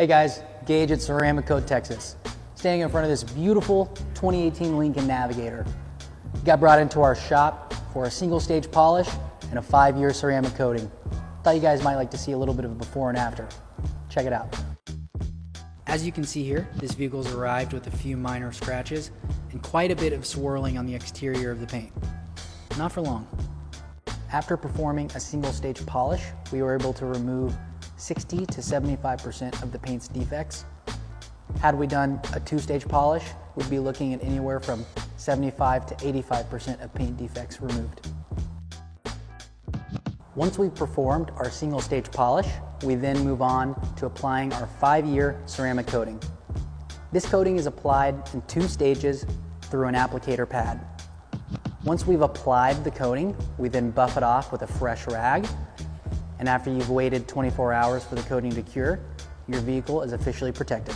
Hey guys, Gage at Ceramic Coat, Texas. Standing in front of this beautiful 2018 Lincoln Navigator. Got brought into our shop for a single stage polish and a 5-year ceramic coating. Thought you guys might like to see a little bit of a before and after. Check it out. As you can see here, this vehicle's arrived with a few minor scratches and quite a bit of swirling on the exterior of the paint. Not for long. After performing a single stage polish, we were able to remove 60 to 75% of the paint's defects. Had we done a 2-stage polish, we'd be looking at anywhere from 75 to 85% of paint defects removed. Once we've performed our single stage polish, we then move on to applying our 5-year ceramic coating. This coating is applied in 2 stages through an applicator pad. Once we've applied the coating, we then buff it off with a fresh rag. And after you've waited 24 hours for the coating to cure, your vehicle is officially protected.